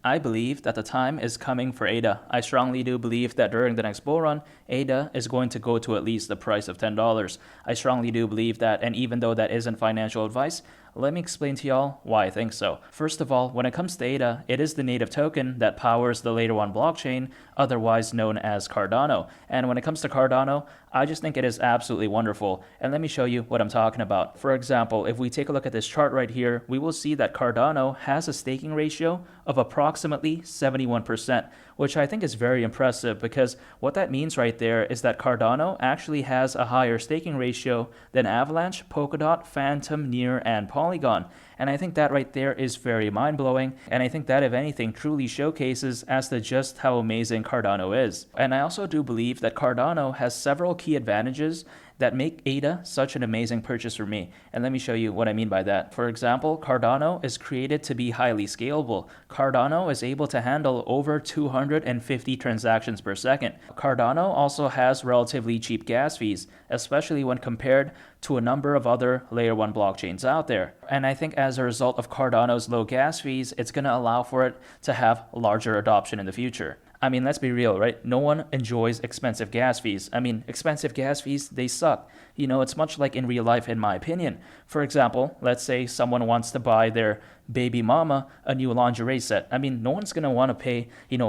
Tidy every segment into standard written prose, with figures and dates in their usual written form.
I believe that the time is coming for ADA. I strongly do believe that during the next bull run, ADA is going to go to at least the price of $10. I strongly do believe that, and even though that isn't financial advice, let me explain to y'all why I think so. First of all, when it comes to ADA, it is the native token that powers the layer 1 blockchain, otherwise known as Cardano. And when it comes to Cardano, I just think it is absolutely wonderful. And let me show you what I'm talking about. For example, if we take a look at this chart right here, we will see that Cardano has a staking ratio of approximately 71%, which I think is very impressive because what that means right there is that Cardano actually has a higher staking ratio than Avalanche, Polkadot, Phantom, Near, and Polygon. And I think that right there is very mind-blowing, and I think that if anything truly showcases as to just how amazing Cardano is. And I also do believe that Cardano has several key advantages that make ADA such an amazing purchase for me. And let me show you what I mean by that. For example, Cardano is created to be highly scalable. Cardano is able to handle over 250 transactions per second. Cardano also has relatively cheap gas fees, especially when compared to a number of other layer 1 blockchains out there. And I think as a result of Cardano's low gas fees, it's going to allow for it to have larger adoption in the future. I mean, let's be real, right? No one enjoys expensive gas fees. I mean, expensive gas fees, they suck. You know, it's much like in real life, in my opinion. For example, let's say someone wants to buy their baby mama a new lingerie set. I mean, no one's going to want to pay,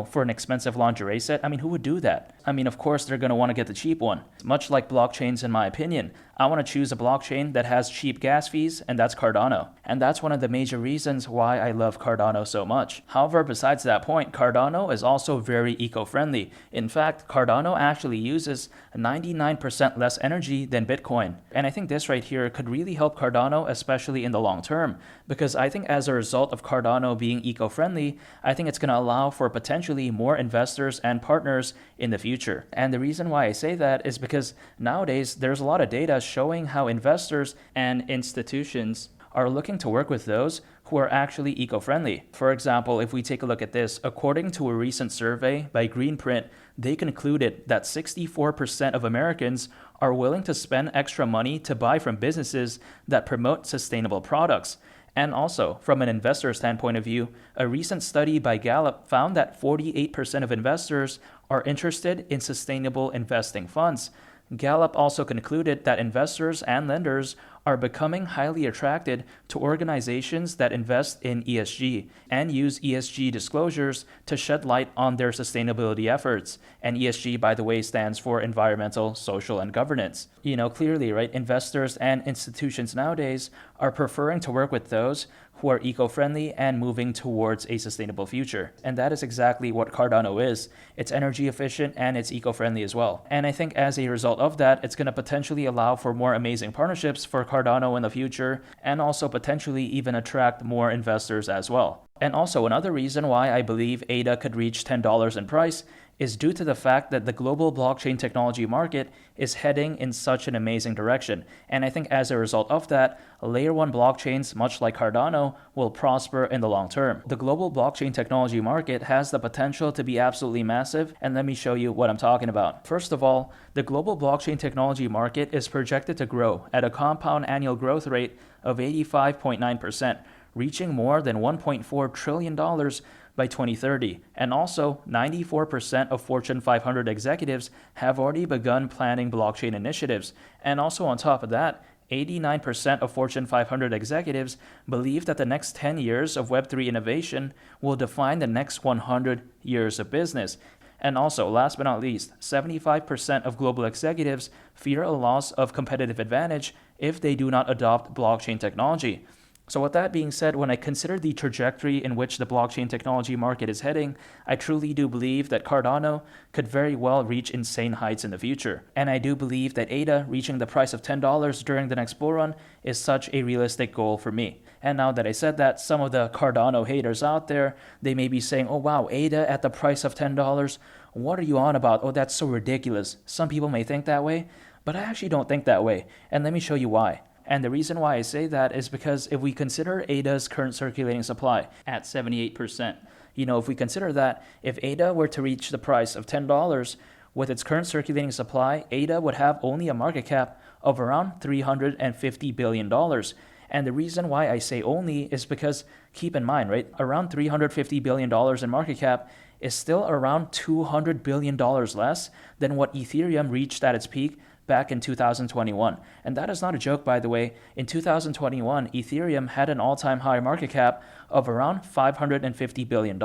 for an expensive lingerie set. I mean, who would do that? I mean, of course, they're going to want to get the cheap one. Much like blockchains, in my opinion. I want to choose a blockchain that has cheap gas fees, and that's Cardano. And that's one of the major reasons why I love Cardano so much. However, besides that point, Cardano is also very eco-friendly. In fact, Cardano actually uses 99% less energy than Bitcoin. And I think this right here could really help Cardano, especially in the long term, because I think as a result of Cardano being eco-friendly, I think it's going to allow for potentially more investors and partners in the future. And the reason why I say that is because nowadays there's a lot of data showing how investors and institutions are looking to work with those who are actually eco-friendly. For example, if we take a look at this, according to a recent survey by Greenprint, they concluded that 64% of Americans are willing to spend extra money to buy from businesses that promote sustainable products. And also, from an investor standpoint of view, a recent study by Gallup found that 48% of investors are interested in sustainable investing funds. Gallup also concluded that investors and lenders are becoming highly attracted to organizations that invest in ESG and use ESG disclosures to shed light on their sustainability efforts. And ESG, by the way, stands for environmental, social, and governance. Clearly, right, investors and institutions nowadays are preferring to work with those who are eco-friendly and moving towards a sustainable future. And that is exactly what Cardano is. It's energy efficient and it's eco-friendly as well. And I think as a result of that, it's going to potentially allow for more amazing partnerships for Cardano in the future, and also potentially even attract more investors as well. And also another reason why I believe ADA could reach $10 in price is due to the fact that the global blockchain technology market is heading in such an amazing direction. And I think as a result of that, layer 1 blockchains, much like Cardano, will prosper in the long term. The global blockchain technology market has the potential to be absolutely massive, and let me show you what I'm talking about. First of all, the global blockchain technology market is projected to grow at a compound annual growth rate of 85.9%, reaching more than $1.4 trillion by 2030. And also, 94% of Fortune 500 executives have already begun planning blockchain initiatives. And also on top of that, 89% of Fortune 500 executives believe that the next 10 years of Web3 innovation will define the next 100 years of business. And also, last but not least, 75% of global executives fear a loss of competitive advantage if they do not adopt blockchain technology. So with that being said, when I consider the trajectory in which the blockchain technology market is heading, I truly do believe that Cardano could very well reach insane heights in the future. And I do believe that ADA reaching the price of $10 during the next bull run is such a realistic goal for me. And now that I said that, some of the Cardano haters out there, they may be saying, oh wow, ADA at the price of $10? What are you on about? Oh, that's so ridiculous. Some people may think that way, but I actually don't think that way. And let me show you why. And the reason why I say that is because if we consider ADA's current circulating supply at 78%, if we consider that, if ADA were to reach the price of $10, with its current circulating supply, ADA would have only a market cap of around $350 billion. And the reason why I say only is because keep in mind, right, around $350 billion in market cap is still around $200 billion less than what Ethereum reached at its peak back in 2021. And that is not a joke, by the way. In 2021, Ethereum had an all-time high market cap of around $550 billion.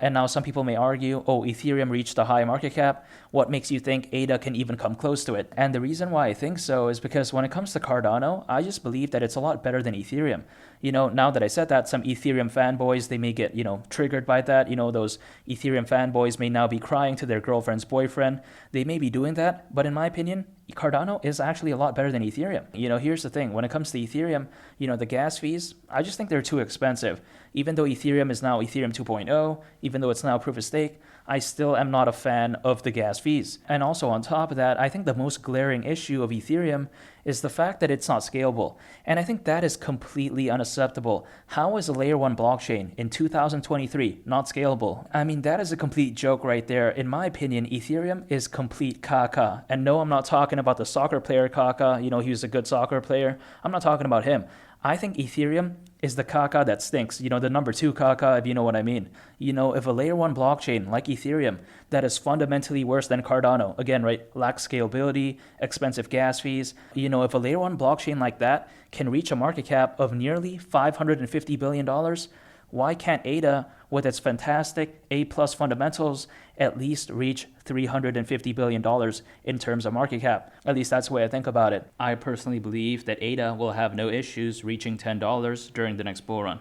And now some people may argue, oh, Ethereum reached a high market cap. What makes you think ADA can even come close to it? And the reason why I think so is because when it comes to Cardano, I just believe that it's a lot better than Ethereum. Now that I said that, some Ethereum fanboys, they may get, triggered by that. Those Ethereum fanboys may now be crying to their girlfriend's boyfriend. They may be doing that, but in my opinion, Cardano is actually a lot better than Ethereum. Here's the thing. When it comes to Ethereum, the gas fees, I just think they're too expensive. Even though Ethereum is now Ethereum 2.0, even though it's now proof of stake, I still am not a fan of the gas fees. And also on top of that, I think the most glaring issue of Ethereum is the fact that it's not scalable. And I think that is completely unacceptable. How is a layer 1 blockchain in 2023 not scalable? I mean, that is a complete joke right there. In my opinion, Ethereum is complete caca. And no, I'm not talking about the soccer player caca. He was a good soccer player. I'm not talking about him. I think Ethereum is the caca that stinks, the number 2 caca, if you know what I mean. If a layer 1 blockchain like Ethereum that is fundamentally worse than Cardano, again, right, lacks scalability, expensive gas fees, if a layer 1 blockchain like that can reach a market cap of nearly $550 billion, why can't ADA, with its fantastic A+ fundamentals, at least reach $350 billion in terms of market cap? At least that's the way I think about it. I personally believe that ADA will have no issues reaching $10 during the next bull run.